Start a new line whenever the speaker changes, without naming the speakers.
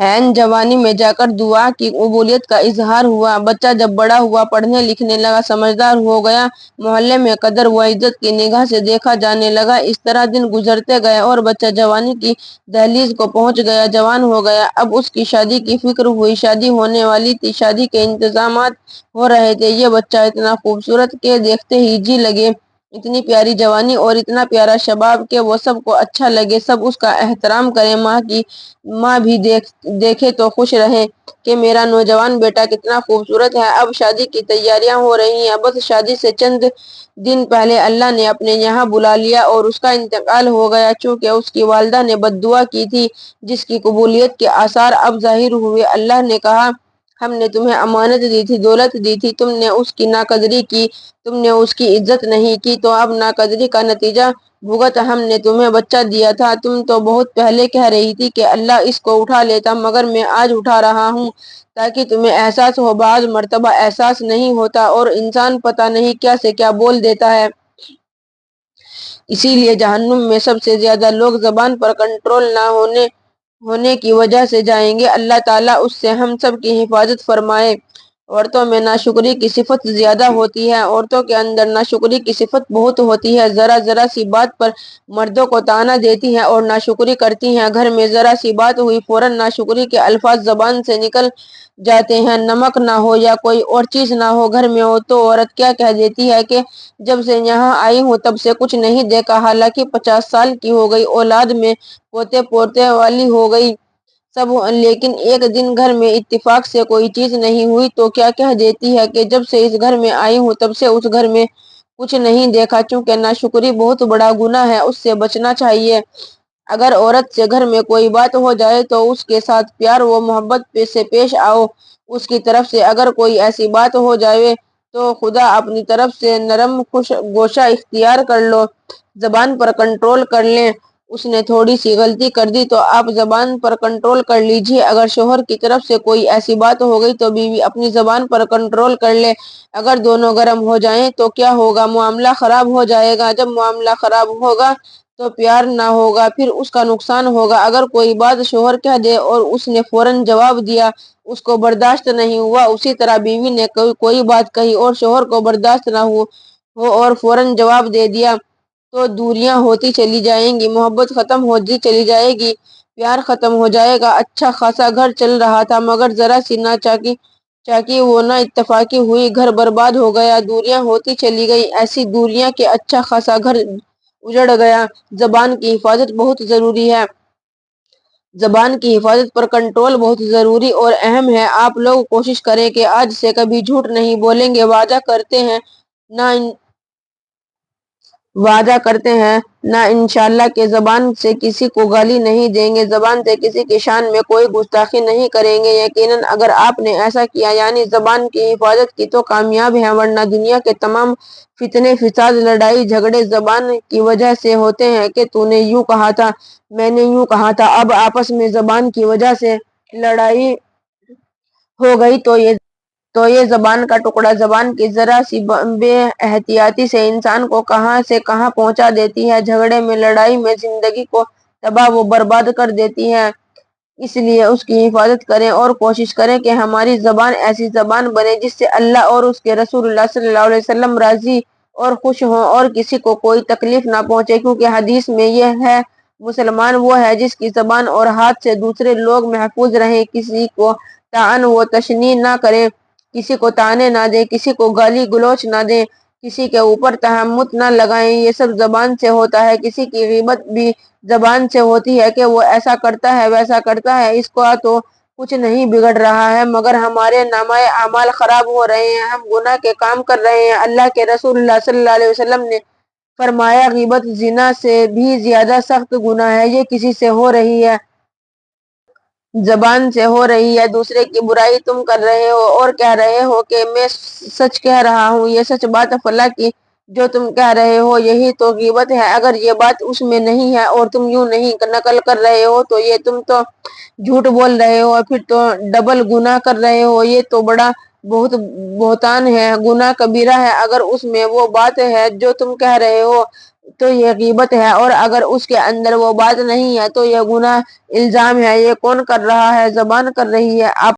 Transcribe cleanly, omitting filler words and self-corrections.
हैन जवानी में जाकर दुआ की कबूलियत का इजहार हुआ। बच्चा जब बड़ा हुआ, पढ़ने लिखने लगा, समझदार हो गया, मोहल्ले में कदर व इज्जत की निगाह से देखा जाने लगा। इस तरह दिन गुजरते गए और बच्चा जवानी की दहलीज को पहुंच गया, जवान हो गया। अब उसकी शादी की फिक्र हुई, शादी होने वाली थी, शादी के इंतजामात हो रहे थे। ये बच्चा इतना खूबसूरत के देखते ही जी लगे, इतनी प्यारी जवानी और इतना प्यारा शबाब के वो सबको अच्छा लगे, सब उसका एहतराम करें। माँ भी देखे तो खुश रहे कि मेरा नौजवान बेटा कितना खूबसूरत है। अब शादी की तैयारियां हो रही हैं। बस शादी से चंद दिन पहले अल्लाह ने अपने यहाँ बुला लिया और उसका इंतकाल हो गया। चूंकि उसकी वालिदा ने बद्दुआ की थी, जिसकी कबूलियत के आसार अब जाहिर हुए। अल्लाह ने कहा, हमने तुम्हें अमानत दी थी, दौलत दी थी, तुमने उसकी नाकदरी की, तुमने उसकी इज्जत नहीं की, तो अब नाकदरी का नतीजा भुगत। हमने तुम्हें बच्चा दिया था, तुम तो बहुत पहले कह रही थी कि अल्लाह इसको उठा लेता, मगर मैं आज उठा रहा हूँ ताकि तुम्हें एहसास हो। बाज़ मर्तबा एहसास नहीं होता और इंसान पता नहीं क्या से क्या बोल देता है। इसीलिए जहन्नुम में सबसे ज्यादा लोग जबान पर कंट्रोल ना होने की वजह से जाएंगे। अल्लाह ताला उससे हम सब की हिफाजत फरमाए। औरतों में नाशुक्री की सिफत ज्यादा होती है। औरतों के अंदर नाशुक्री की सिफत बहुत होती है। जरा जरा सी बात पर मर्दों को ताना देती हैं और नाशुक्री करती हैं। घर में जरा सी बात हुई, फौरन नाशुक्री के अल्फाज जबान से निकल जाते हैं। नमक ना हो या कोई और चीज ना हो घर में हो तो औरत क्या कह देती है कि जब से यहाँ आई हूँ तब से कुछ नहीं देखा। हालांकि 50 साल की हो गई, औलाद में पोते पोते वाली हो गई सब, लेकिन एक दिन घर में इत्तेफाक से कोई चीज नहीं हुई तो क्या कह देती है कि जब से इस घर में आई हूँ तब से उस घर में कुछ नहीं देखा। चूंकि नाशुक्री बहुत बड़ा गुनाह है, उससे बचना चाहिए। अगर औरत से घर में कोई बात हो जाए तो उसके साथ प्यार व मोहब्बत से पेश आओ उसकी तरफ से। अगर कोई ऐसी बात हो जाए तो खुदा अपनी तरफ से नरम खुश गोशा इख्तियार कर लो, जबान पर कंट्रोल कर लें। उसने थोड़ी सी गलती कर दी तो आप जबान पर कंट्रोल कर लीजिए। अगर शोहर की तरफ से कोई ऐसी बात हो गई तो बीवी अपनी जबान पर कंट्रोल कर ले। अगर दोनों गर्म हो जाएं तो क्या होगा, मामला खराब हो जाएगा। जब मामला खराब होगा तो प्यार ना होगा, फिर उसका नुकसान होगा। अगर कोई बात शोहर कह दे और उसने फौरन जवाब दिया, उसको बर्दाश्त नहीं हुआ, उसी तरह बीवी ने कोई बात कही और शोहर को बर्दाश्त ना हो और फौरन जवाब दे दिया, तो दूरियां होती चली जाएंगी, मोहब्बत खत्म होती चली जाएगी, प्यार खत्म हो जाएगा। अच्छा खासा घर चल रहा था मगर जरा सी ना चाकी चाकी वो ना इत्तेफाकी हुई, घर बर्बाद हो गया, दूरियां होती चली गई। ऐसी दूरियां कि अच्छा खासा घर उजड़ गया। जबान की हिफाजत बहुत जरूरी है। जबान की हिफाजत पर कंट्रोल बहुत जरूरी और अहम है। आप लोग कोशिश करें कि आज से कभी झूठ नहीं बोलेंगे। ना वादा करते हैं ना इंशाल्लाह के जबान से किसी को गाली नहीं देंगे, जबान से किसी की शान में कोई गुस्ताखी नहीं करेंगे। यकीनन अगर आपने ऐसा किया यानी जबान की हिफाजत की तो कामयाब है, वरना दुनिया के तमाम फितने फिसाद लड़ाई झगड़े जबान की वजह से होते हैं कि तूने यूं कहा था, मैंने यूं कहा था। अब आपस में जबान की वजह से लड़ाई हो गई तो ये जबान का टुकड़ा, जबान की जरा सी बेएहतियाती से इंसान को कहां से कहां पहुंचा देती है। झगड़े में, लड़ाई में जिंदगी को तबाह व बर्बाद कर देती है। इसलिए उसकी हिफाजत करें और कोशिश करें कि हमारी जबान ऐसी जबान बने जिससे अल्लाह और उसके रसूलुल्लाह सल्लल्लाहु अलैहि वसल्लम राजी और खुश हों और किसी को कोई तकलीफ ना पहुंचे। क्योंकि हदीस में यह है, मुसलमान वो है जिसकी जबान और हाथ से दूसरे लोग महफूज रहें, किसी को तान व तशनी ना करें, किसी को ताने ना दें, किसी को गाली गलौच ना दें, किसी के ऊपर तहम्मुत ना लगाएं। ये सब जबान से होता है। किसी की गीबत भी जबान से होती है कि वो ऐसा करता है वैसा करता है, इसको तो कुछ नहीं बिगड़ रहा है मगर हमारे नामाए अमाल खराब हो रहे हैं, हम गुनाह के काम कर रहे हैं। अल्लाह के रसूल सल्लल्लाहु अलैहि वसल्लम ने फरमाया, गीबत जिना से भी ज्यादा सख्त गुनाह है। ये किसी से हो रही है, जबान से हो रही है, दूसरे की बुराई तुम कर रहे हो और कह रहे हो कि मैं सच कह रहा हूँ, ये सच बात फला की जो तुम कह रहे हो, यही तो गीबत है। अगर ये बात उसमें नहीं है और तुम यूं नहीं नकल कर रहे हो तो ये तुम तो झूठ बोल रहे हो और फिर तो डबल गुनाह कर रहे हो। ये तो बड़ा बहुत बहुतान है, गुनाह कबीरा है। अगर उसमें वो बात है जो तुम कह रहे हो تو یہ غیبت ہے، اور اگر اس کے اندر وہ بات نہیں ہے تو یہ گناہ الزام ہے۔ یہ کون کر رہا ہے؟ زبان کر رہی ہے۔ آپ